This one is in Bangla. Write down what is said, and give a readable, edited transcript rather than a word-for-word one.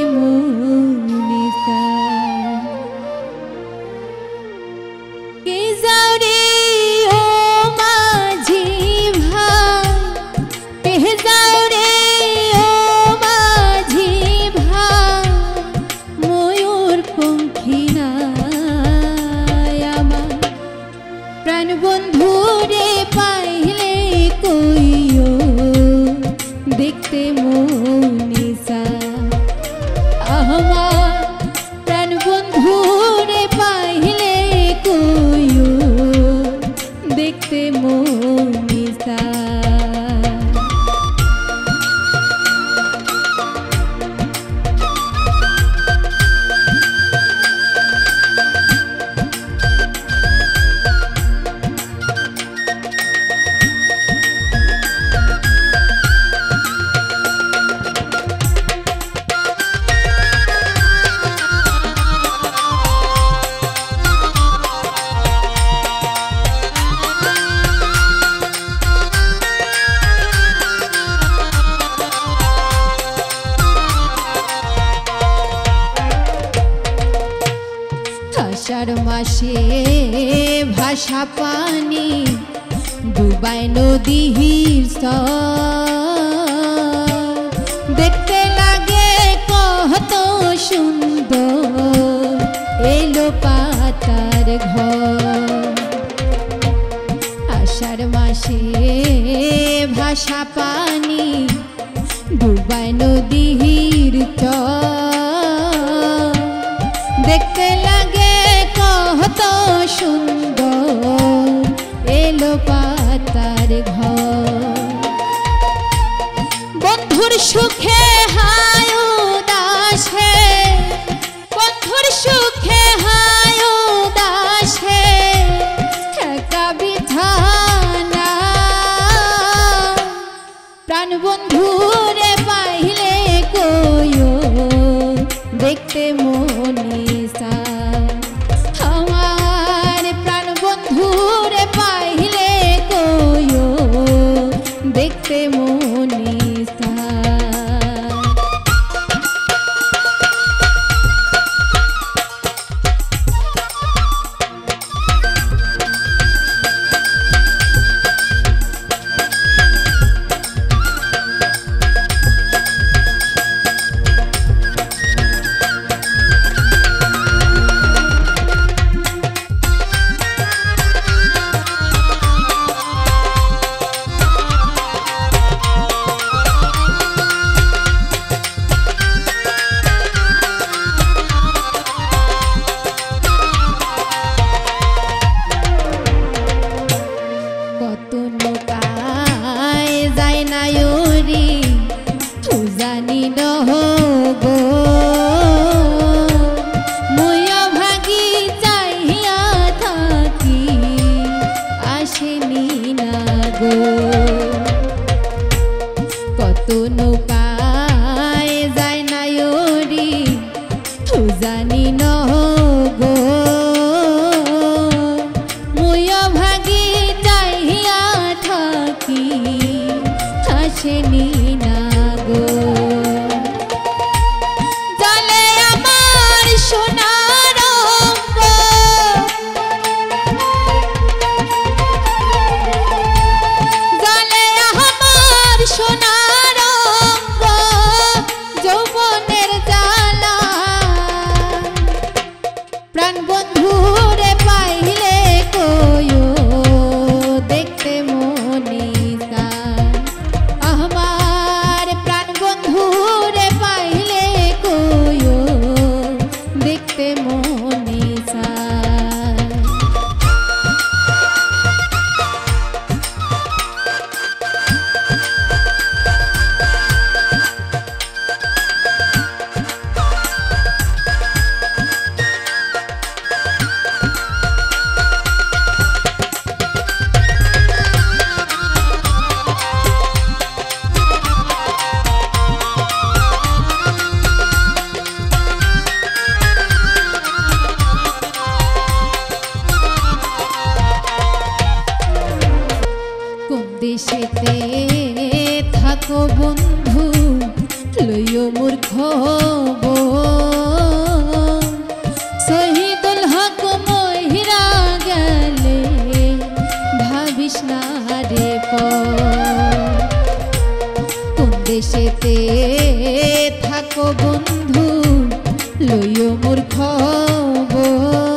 মুনিসা কে যাও রে ও মাঝি ভাই কে যাও রে ও মাঝি ভাই ময়ূর পঙ্খী নাই আমার প্রাণ বন্ধু রে পাইলে কইও দেখতে মুনিসা আমার প্রাণ বন্ধু রে পাইলে কইও দেখতে মুনিসা আষাঢ় মাসে ভাষা পানি ডুবাই নদীর দেখতে লাগে কত সুন্দর এলো পাতার ঘর আষাঢ় মাসে ভাষা পানি ডুবাই নদীর দেখতে লাগে কত সুন্দর এলো পাতার ঘর বন্ধুর সুখে হায় উদাসে বন্ধুর সুখে হায় উদাসে একা বিধানা প্রাণ বন্ধু রে পাইলে কইও দেখতে মুনিসা আমার প্রাণ বন্ধু রে পাইলে কইও দেখতে মুনিসা কাছে থাকো বন্ধু লইও মোর খবর।